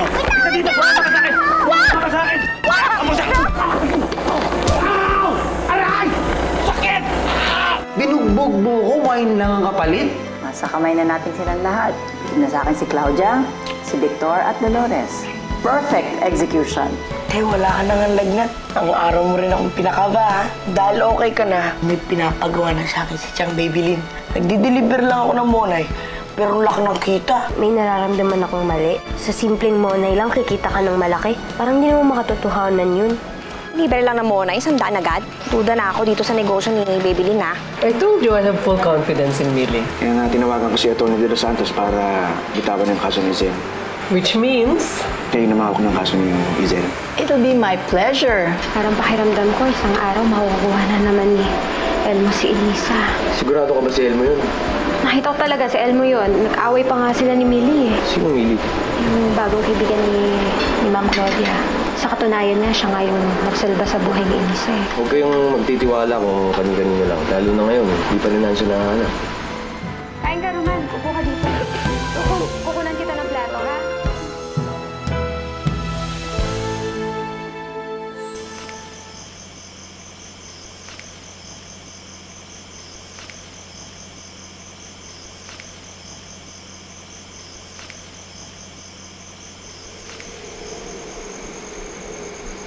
Ika dito! Sumama ka sa akin! Sumama ka sa akin! Sumama sa akin! Wow! Aray! Sakit! Binugbog mo ko, wine lang ang kapalit. Nasa kamay na natin silang lahat. Na sa akin si Claudia, si Victor at Dolores. Perfect execution. Wala ka nang lagnat. Ang araw mo rin akong pinakaba, ha? Dahil okay ka na, may pinapagawa na sa akin si Chang Babylin. Nagdi-deliver lang ako ng monay, pero laki ng kita. May nararamdaman akong mali. Sa simpleng monay lang, kikita ka ng malaki. Parang di naman makatotohanan yun. Libre lang ng monay, 100 agad. Duda na ako dito sa negosyo ni Babylin, ha? I told you I have full confidence in Millie. Kaya nga tinawagan ko si Atty. De Los Santos para bitawan yung kaso ni Zen. Which means? Kaya namawak ng kaso ni Zen. It'll be my pleasure. Parang pakiramdam ko, isang araw makukuha na naman ni Elmo si Elisa. Sigurado ka ba si Elmo yun? Nakita ko talaga si Elmo yun. Nag-away pa nga sila ni Millie eh. Sino Millie? Yung bagong kaibigan ni Ma'am Claudia. Sa katunayan niya, siya nga yung nagsalba sa buhay ni Elisa eh. Huwag kayong magtitiwala kung kanino lang. Lalo na ngayon, hindi pa rin natin sila nahanap. Kain ka, Roman. Upo ka dito. Kukunan kita ng plato, ha?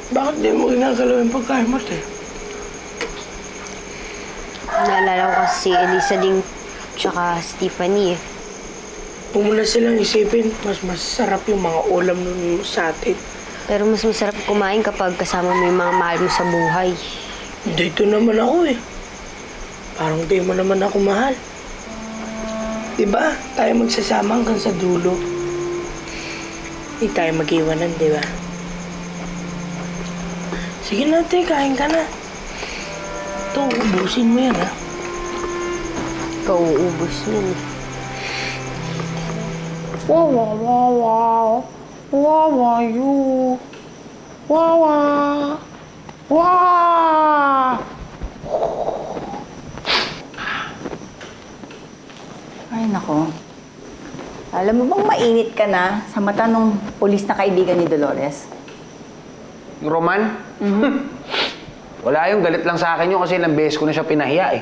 Bakit di mo ginagalaw yung pagkain mo, te? Naalala ko kasi si Elisa Ding tsaka Stephanie eh. Huwag mo na silang isipin, mas masarap yung mga ulam nun sa atin. Pero mas masarap kumain kapag kasama mo yung mga mahal mo sa buhay. Dito naman ako eh. Parang di mo naman ako mahal. Diba? Tayo magsasama hanggang sa dulo. Hindi tayo mag-iwanan, diba? Sige na, te. Kain ka na. Ito, ubusin mo yan, ha? Ikaw uubos yun eh. Wow, wow, wow, wow. Wow, wow, you. Wow, wow. Wow! Ay, nako. Alam mo bang mainit ka na sa mata nung pulis na kaibigan ni Dolores? Yung Roman? Wala yung galit lang sa akin yun kasi ilang beses ko na siya pinahiya eh.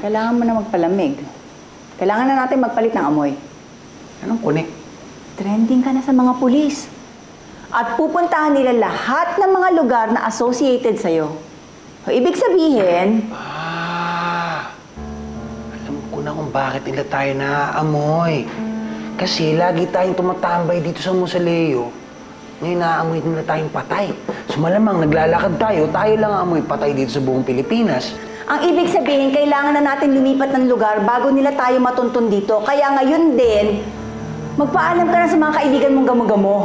Kailangan mo na magpalamig. Kailangan na natin magpalit ng amoy. Anong kunik? Trending ka na sa mga pulis. At pupuntahan nila lahat ng mga lugar na associated sa'yo. So, ibig sabihin... Alam ko na kung bakit nila tayo naaamoy. Kasi lagi tayong tumatambay dito sa Musaleo. Ngayon naaamoy nila tayong patay. So malamang naglalakad tayo, tayo lang aamoy patay dito sa buong Pilipinas. Ang ibig sabihin, kailangan na natin lumipat ng lugar bago nila tayo matuntun dito. Kaya ngayon din, magpaalam ka na sa mga kaibigan mong gamo-gamo.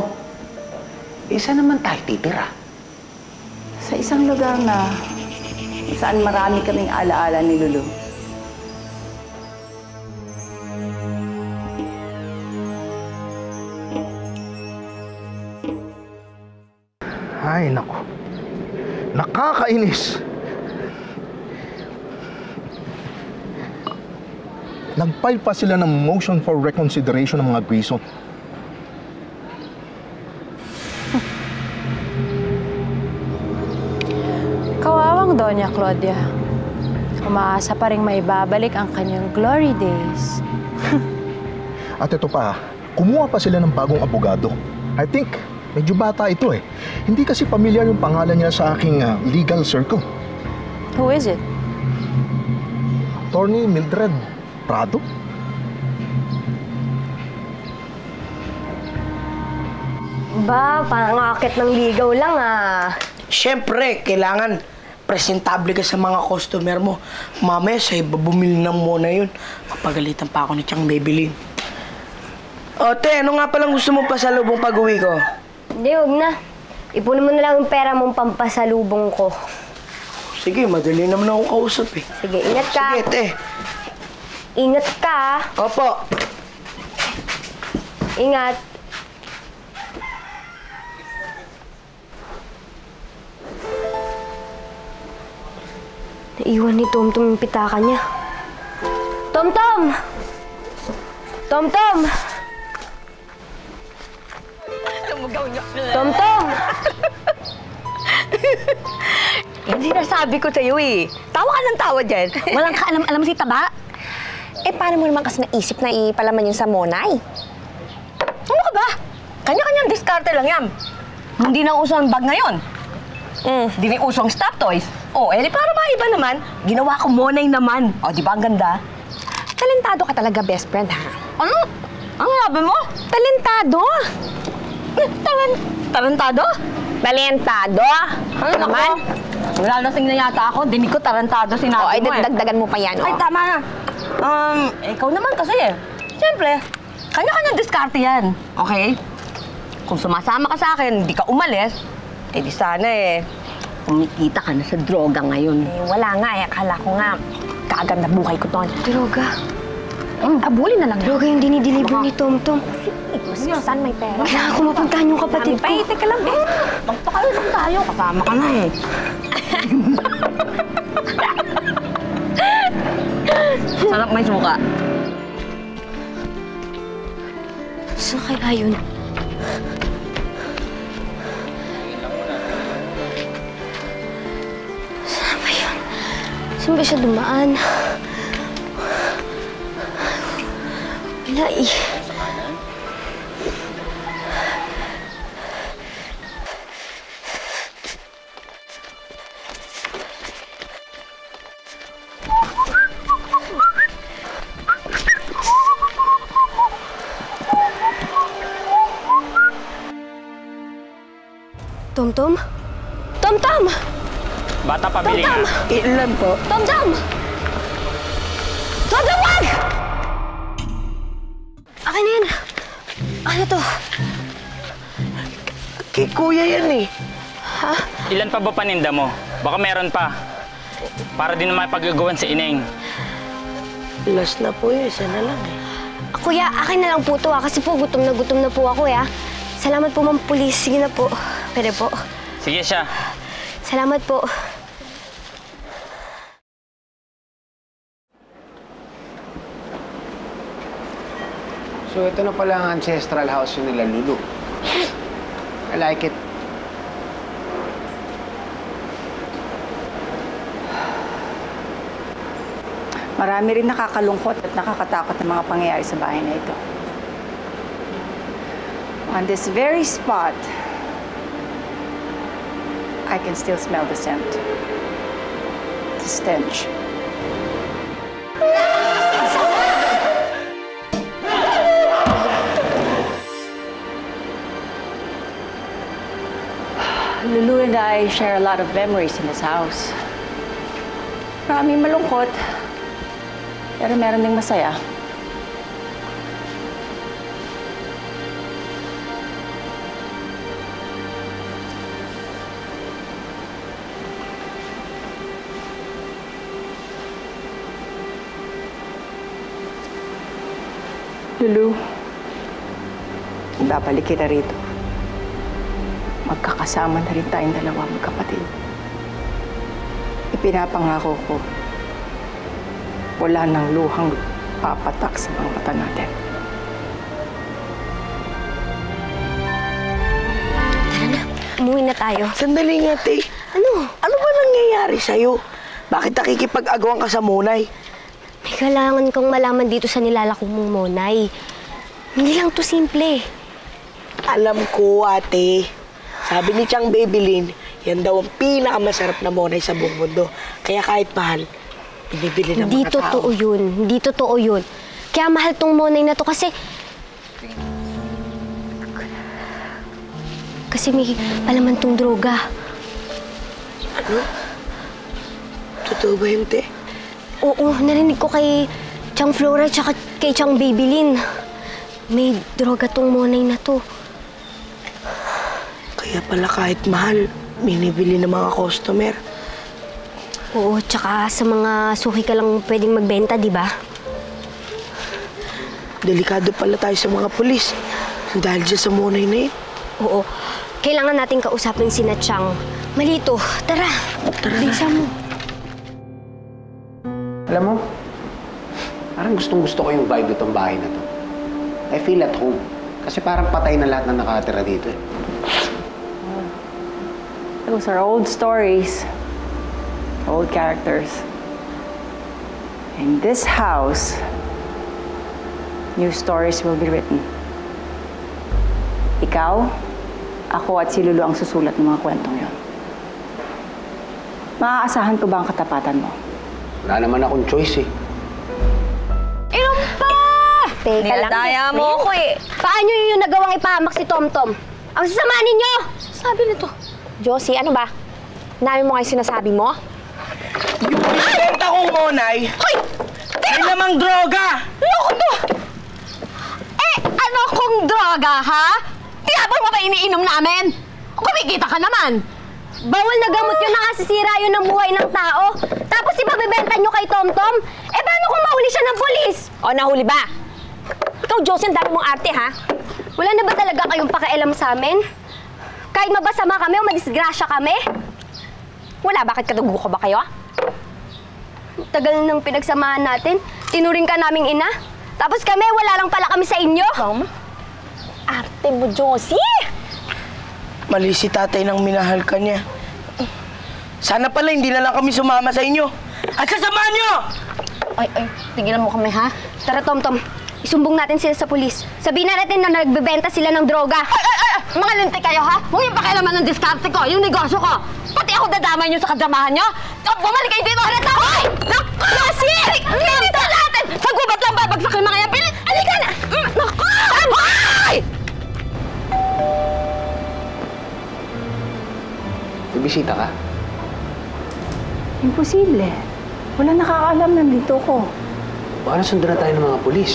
Isa naman tayo titira. Sa isang lugar na saan marami kaming alaala ni Lulu. Ay, naku. Nakakainis. Nag-file pa sila ng motion for reconsideration ng mga Grayson. Kawawang Doña Claudia. Umaasa pa rin maibabalik ang kanyang glory days. At ito pa, kumuha pa sila ng bagong abogado. I think, medyo bata ito eh. Hindi kasi pamilyar yung pangalan niya sa aking legal circle. Who is it? Attorney Mildred Prado? Ba, parang akit ng ligaw lang ah. Siyempre, kailangan presentable ka sa mga customer mo. Mamaya sa iba bumili ng muna yun. Papagalitan pa ako ni Chang Babylin. O, te, ano nga palang gusto mo pasalubong pag-uwi ko? Hindi, huwag na. Ipunin mo na lang yung pera mong pampasalubong ko. Sige, madali naman ako kausap eh. Sige, ingat ka. Sige, te. Ingat ka. Opo. Ingat. Naiwan ni Tomtom yung pitaka niya. Tomtom! Tomtom! Tom! Yan sinasabi ko sa'yo eh. Tawa ka ng tawa dyan. Walang kaalam-alam si Taba. Eh, paano mo naman kasi naisip na ipalaman yun sa Monay? Ano ka ba? Kanya-kanyang diskarte lang yan. Hindi na uso ang bag ngayon. Hindi na uso ang stop toys. Oh, eh, para maiba naman, ginawa ko Monay naman. O, di ba ang ganda? Talentado ka talaga, best friend, ha? Ano? Ang sabi mo? Talentado. Tarantado? Talentado? Ano naman? Wala na na yata ako. Dinig ko tarantado sinabi mo eh. Dagdagan mo pa yan, Ay, tama na. Ikaw naman kasi eh. Siyempre, kanya-kanyang diskarte yan. Okay? Kung sumasama ka sa akin, hindi ka umalis, eh di sana eh, kumikita ka na sa droga ngayon. Eh, wala nga eh. Akala ko nga, kaagad na buhay ko doon. Droga? Abulin na lang. Droga yung dinideliver ni Tom-Tom. Mas saan may pera? Kailangan ko mapuntahan yung kapatid ko. Teka lang eh. Magpakalo lang tayo. Kasama ka na eh. Sarap may suka. Saan kaya yun? Saan ba yun? Saan ba siya dumaan? Wala eh. Tom-Tom? Tom-Tom! Bata, pabili nga. Ilan po? Tom-Tom! Tom-Tom, wag! Akin na yan. Ano to? Kay kuya yan eh. Ha? Ilan pa ba paninda mo? Baka meron pa. Para din naman paggagawan sa ineng. Last na po yun. Isa na lang eh. Kuya, akin na lang po to kasi po gutom na po ako ya. Salamat po, Ma'am Pulis. Sige na po. Pwede po. Sige siya. Salamat po. So, ito na pala ang ancestral house yun nila, Lulu. I like it. Marami rin nakakalungkot at nakakatakot na mga pangyayari sa bahay na ito. On this very spot, I can still smell the scent. The stench. Lulu and I share a lot of memories in this house. Maraming malungkot, pero meron ding masaya. Lulu, babalik kita rito. Magkakasama na rin tayong dalawa magkapatid. Ipinapangako ko, wala nang luhang papatak sa mga mata natin. Tara na, umuwi na tayo. Sandali nga, te. Ano? Ano ba nangyayari sa'yo? Bakit nakikipag-agawan ka sa Monay? May kailangan kong malaman dito sa nilalako mong Monay. Hindi lang to simple. Alam ko, ate. Sabi ni Chang Babylin, yan daw ang pinakamasarap na Monay sa buong mundo. Kaya kahit mahal, binibili ng Hindi mga tao. totoo yun. Hindi totoo yun. Kaya mahal tong Monay na to kasi... Kasi may palaman tong droga. Ano? Totoo ba yun, te? Oo, narinig ko kay Chang Flora tsaka kay Chang Babylin. May droga tong Monay na to. Kaya pala kahit mahal, binibili ng mga customer. Oo, tsaka sa mga suki ka lang pwedeng magbenta, di ba? Delikado pala tayo sa mga pulis. Dahil dyan sa Monay na yun. Oo. Kailangan natin kausapin si Chang. Malito, tara. Tara. Bisa mo. Alam mo, parang gustong-gusto ko yung vibe nitong bahay na to. I feel at home. Kasi parang patay na lahat na nakatira dito eh. Those are old stories, old characters. In this house, new stories will be written. Ikaw, ako at si Lulu ang susulat ng mga kwentong yon. Maaasahan ko ba ang katapatan mo? Wala naman akong choice eh. Inom pa! Teka lang, daya mo ko eh. Paano yung nagawang ipahamak si Tomtom? Ang sasama ninyo! Sabi nito. Josie, ano ba? Namin mo kayo sinasabi mo? Yung binibenta kong monay, Hoy! may namang droga! Loko to! Ano kung droga, ha? Tinapon mo ba iniinom namin? Kumikita ka naman! Bawal na gamot yun, nakasisira yun ng buhay ng tao. Tapos ipabibenta nyo kay Tomtom? Paano kung mahuli siya ng polis? O, nahuli ba? Ikaw, Josie, ang dami mong arte, ha? Wala na ba talaga kayong pakialam sa amin? Kahit mabasama kami o madisgrasya kami? Wala, bakit kadugo ko ba kayo? Tagal nang pinagsamahan natin, tinuring ka naming ina. Tapos kami, wala lang pala kami sa inyo. Arte mo, Josie! Mali si tatay nang minahal ka niya. Sana pala hindi na lang kami sumama sa inyo. At sasamahan niyo! Ay, tigilan mo kami, ha? Tara, Tomtom. Isumbong natin sila sa pulis. Sabihin na natin na nagbebenta sila ng droga. Mga linti kayo, ha? Huwag yung pakialaman ng diskarte ko, yung negosyo ko. Pati ako dadamay niyo sa kadramahan niyo. Bumalik kayo dito, Reta! Hoy! Naku! Josie! Dito natin! Paggubat lang babagsak yung mga yan. Halika na! Naku! Hoy! May bisita ka? Imposible. Wala nakakaalam nandito ko. Baka nasundan na tayo ng mga pulis.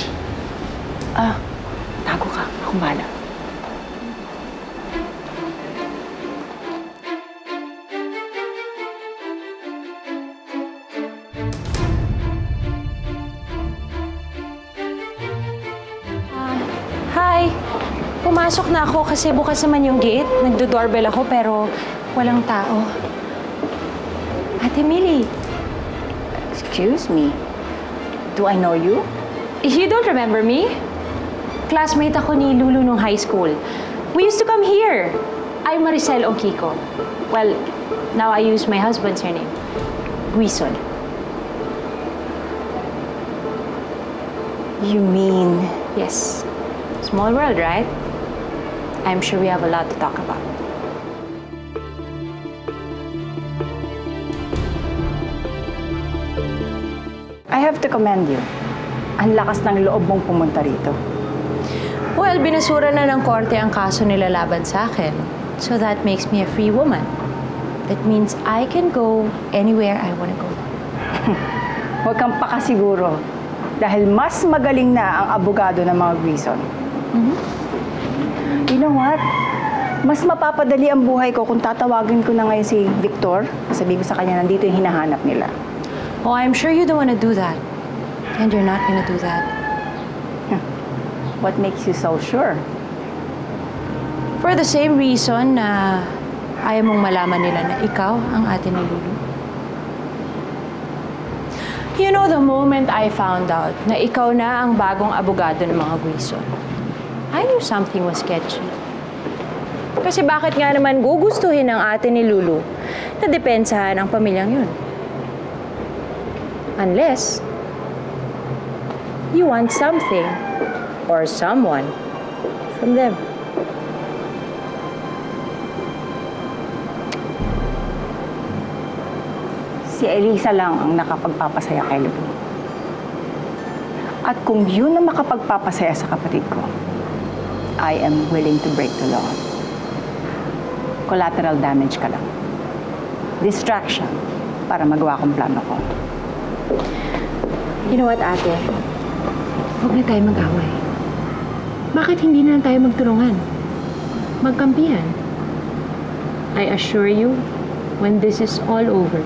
Tago ka. Ako bahala. Hi! Pumasok na ako kasi bukas naman yung gate. Nagdo-doorbell ako pero walang tao. Ate Millie. Excuse me. Do I know you? You don't remember me? Classmate ako ni Lulu nung high school. We used to come here. I'm Maricel Okiko. Well, now I use my husband's surname. Guison. You mean... Yes. Small world, right? I'm sure we have a lot to talk about. I have to commend you. Ang lakas ng loob mong pumunta rito. Well, binasura na ng korte ang kaso nila laban sa akin. So that makes me a free woman. That means I can go anywhere I want to go. Huwag kang pakasiguro. Dahil mas magaling na ang abogado ng mga Guison. You know what? Mas mapapadali ang buhay ko kung tatawagin ko na ngayon si Victor. Sabihin ko sa kanya, nandito yung hinahanap nila. Oh, I'm sure you don't want to do that. And you're not gonna do that. What makes you so sure? For the same reason na ayaw mong malaman nila na ikaw ang ate ni Lulu. You know, the moment I found out na ikaw na ang bagong abogado ng mga Guison, I knew something was sketchy. Kasi bakit nga naman gugustuhin ng ate ni Lulu na depensahan ang pamilyang yun? Unless you want something or someone from them. Si Elisa lang ang nakapagpapasaya kay Lulu. At kung yun ang makapagpapasaya sa kapatid ko, I am willing to break the law. Collateral damage ka lang. Distraction para magawa kong plano ko. You know what, ate? Huwag na tayo mag-away. Bakit hindi na lang tayo magtulungan? Magkampihan. I assure you, when this is all over,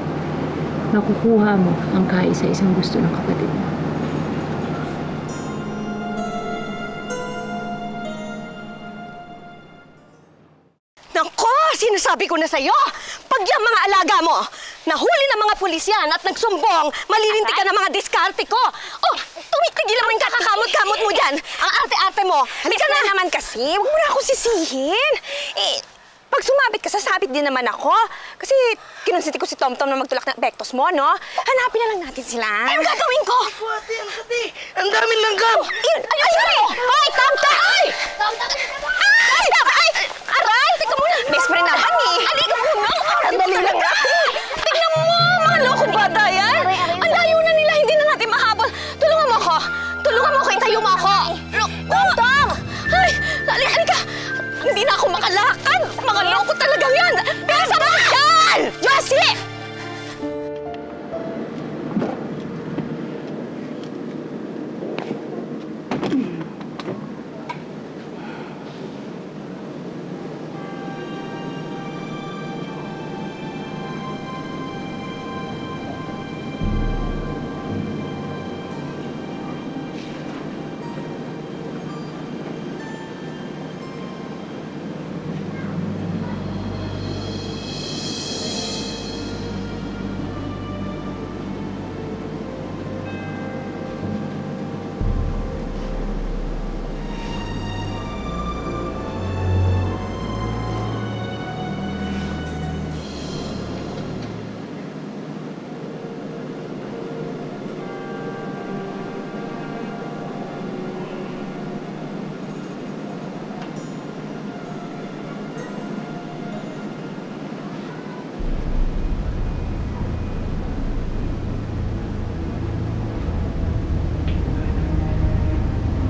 makukuha mo ang kaisa-isang gusto ng kapatid mo. Nako! Sinasabi ko na sa'yo! Pag yung mga alaga mo, nahuli ng mga pulis yan at nagsumbong, malilinti ka ng mga diskarte ko! Oh! Tumitigilan mo yung kakakamot-kamot mo dyan! Ang arte-arte mo! Halika na naman kasi! Huwag mo na ako sisihin! Pag sumabit ka, sasabit din naman ako. Kasi kinonsinti ko si Tomtom na magtulak ng epektos mo, no? Hanapin na lang natin sila. Ay, ang gagawin ko! Ang daming langgam! Ay! Ay, Tomtom! Ay! Ay! Ay! Aray! Teka muna! Best friend naman eh! Halika muna! Dali lang ka! Tignan mo! Mga loko bata yan! Ang layo na nila! Hindi na natin mahabol! Tulungan mo ako! Tulungan mo ako! Itayo mo ako! Tomtom! Ay! Halika! Hindi na ako makalakad! Mga loko talagang yan! Bisa mo yan! Josie!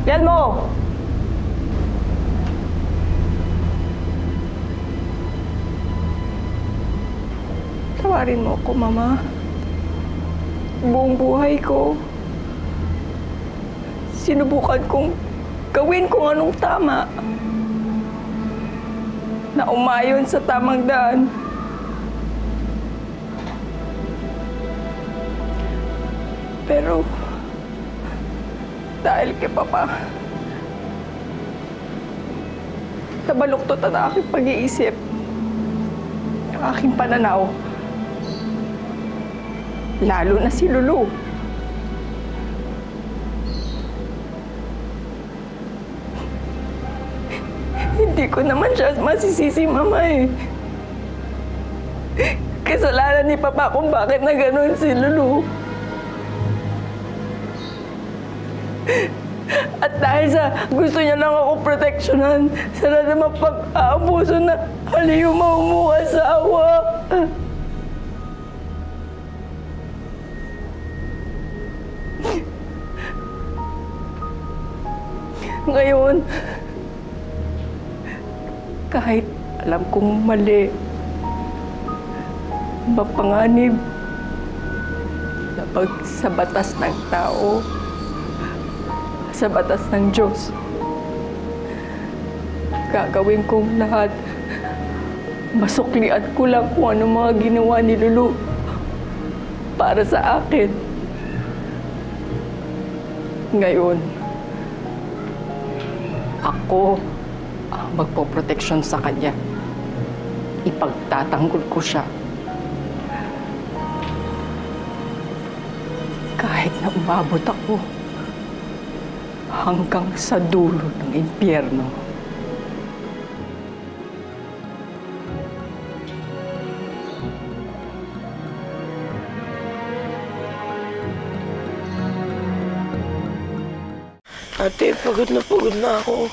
Yan mo! Tawarin mo ako, Mama. Buong buhay ko, sinubukan kong gawin kung anong tama. Na umayon sa tamang daan. Pero, dahil kay Papa, nabaluktot ang aking pag-iisip, ang aking pananaw. Lalo na si Lulu. Hindi ko naman siya masisisi, Mama eh. Kasalanan ni Papa kung bakit na ganun si Lulu. At dahil sa gusto niya lang ako proteksyonan, sana naman pag-aabuso na haliw mo asawa. Ngayon, kahit alam kong mali, mapanganib, labag sa batas ng tao, sa batas ng Diyos. Gagawin kong lahat. Masuklian ko lang kung ano mga ginawa ni Lulu para sa akin. Ngayon, ako ang magpoproteksyon sa kanya. Ipagtatanggol ko siya. Kahit na umabot ako hanggang sa dulo ng impyerno. Ate, pagod na ako.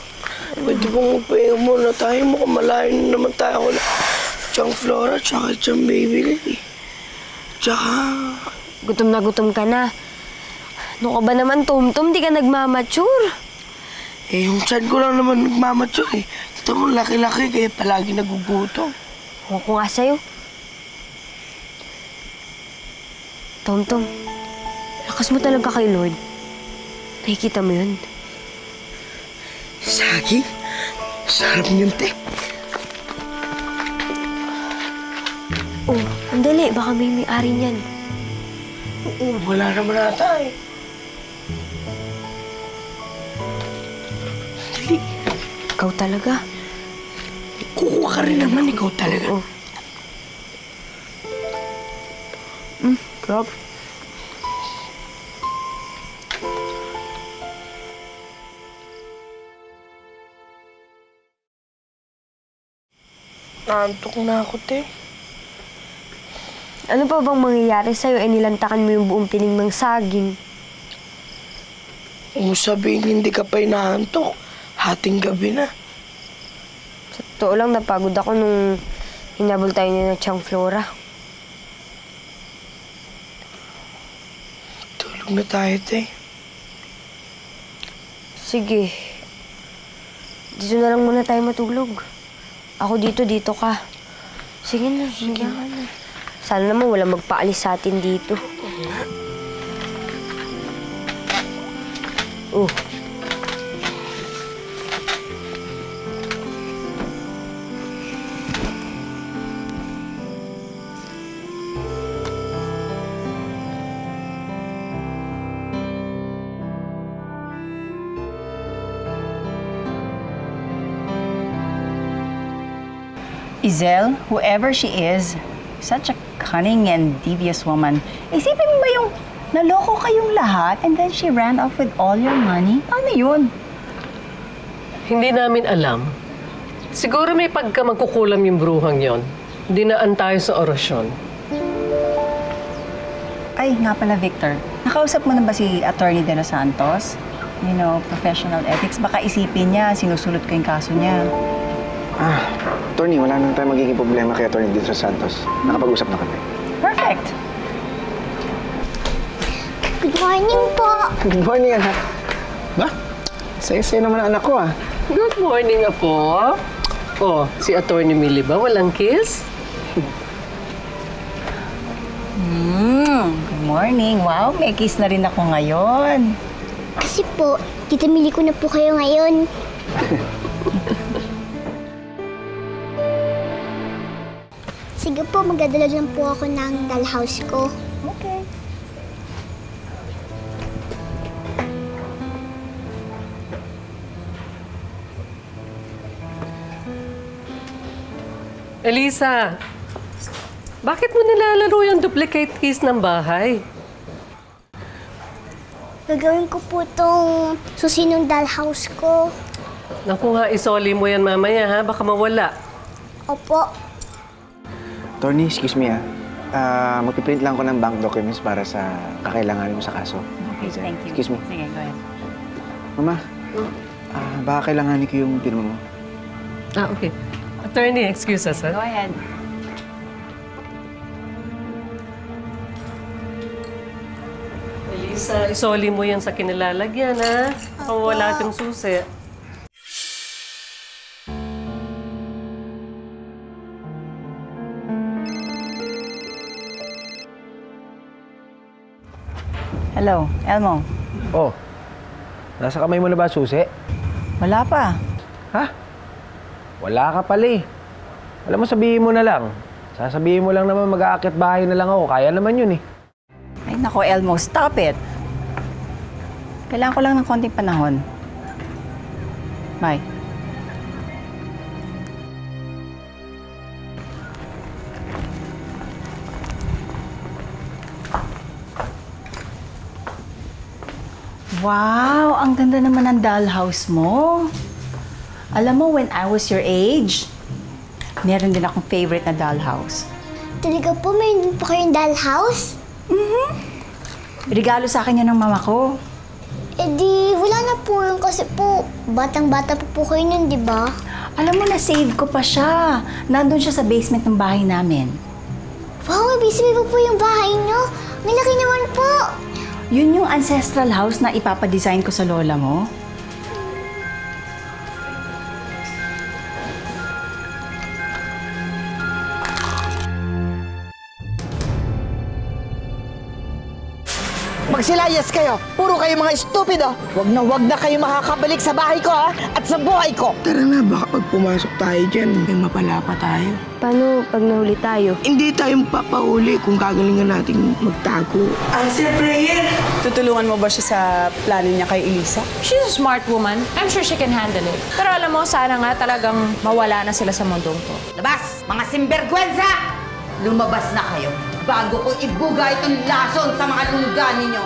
Pwede bang upahinga muna tayo? Mukhang malayo na naman tayo. Tiyang Flora, tsaka tiyang Baby Lily. Tsaka... Gutom ka na. Ano ka ba naman, Tomtom? Di ka nagmamature. Eh, yung tiyan ko lang naman nagmamature eh. Ito mo, laki-laki, kaya palagi nagugutom. Huwag ko nga sa'yo. Tomtom, lakas mo talaga kay Lord. Nakikita mo yun? Saging? Sarap niyan, te. Oh, andali. Baka may-ari niyan. Oo, wala naman ata eh. Dali. Ikaw talaga. Kukuha ka rin naman, ikaw talaga. Oo. Rob. Naantok na ako, te. Ano pa bang mangyayari sa'yo? Nilantakan mo yung buong tining ng saging. Kung sabihin hindi ka pa inaantok, hating gabi na. Sa totoo lang, napagod ako nung hinabol tayo niya ng Tiyang Flora. Tulog na tayo, te. Sige. Dito na lang muna tayo matulog. Ako dito ka. Sige na, higa ka na. Sana naman walang magpaalis sa atin dito. Oh. Izel, whoever she is, such a cunning and devious woman. Isipin mo ba yung naloko kayong lahat and then she ran off with all your money? Ano yun? Hindi namin alam. Siguro may pagka magkukulam yung bruhang yon. Dinaan tayo sa orasyon. Ay, nga pala, Victor. Nakausap mo na ba si Attorney De Los Santos? You know, professional ethics. Baka isipin niya, sinusulot ko yung kaso niya. Attorney, wala nang tayo magiging problema kay Attorney De Los Santos. Nakapag-usap na kami. Perfect! Good morning po! Good morning, anak. Ba? Saya-saya naman ang anak ko, ah. Good morning, Apo. Oh, si Attorney Millie ba? Walang kiss? Good morning. Wow, may kiss na rin ako ngayon. Kasi po, Tita Millie ko na po kayo ngayon. Sige po, magdadala lang po ako ng dollhouse ko. Okay. Elisa, bakit mo nilalaro yung duplicate keys ng bahay? Gagawin ko po itong susi ng dollhouse ko. Naku nga, isoli mo yan mamaya ha, baka mawala. Opo. Attorney, excuse me, magpiprint lang ko ng bank documents para sa kakailanganin mo sa kaso. Okay, thank you. Excuse me. Sige, go ahead. Mama, baka kailanganin ko yung pirma mo. Okay. Attorney, excuse us, ha? Go ahead. Elisa, isoli mo yan sa kinilalagyan, ha? Baka wala yung susi. Hello, Elmo. Oh, nasa kamay mo na ba susi? Wala pa. Ha? Wala ka pala eh. Alam mo, sabihin mo na lang. Sasabihin mo lang naman mag-aakit bahay na lang ako. Kaya naman yun eh. Ay, nako, Elmo, stop it. Kailangan ko lang ng konting panahon. Bye. Wow, ang ganda naman ng dollhouse mo. Alam mo, when I was your age, meron din akong favorite na dollhouse. Talaga po, mayroon po kayong dollhouse? Regalo sa akin yun ng mama ko. Eh di, wala na po yun kasi po, batang-bata po kayo nun, di ba? Alam mo, na-save ko pa siya. Nandun siya sa basement ng bahay namin. Wow, ibig sabihin po yung bahay nyo. Malaki naman po. Yun yung ancestral house na ipapadesign ko sa lola mo. Magsilayas kayo! Puro kayo mga estupido! Huwag na kayo makakabalik sa bahay ko, ha? At sa buhay ko! Tara na, baka pag pumasok tayo dyan, may mapala pa tayo. Paano pag nahuli tayo? Hindi tayo papahuli kung kagalingan natin magtago. Answer prayer! Tutulungan mo ba siya sa plano niya kay Elisa? She's a smart woman. I'm sure she can handle it. Pero alam mo, sana nga talagang mawala na sila sa mundong to. Labas! Mga simbergwensa! Lumabas na kayo bago ko ibuga itong lason sa mga lungga ninyo.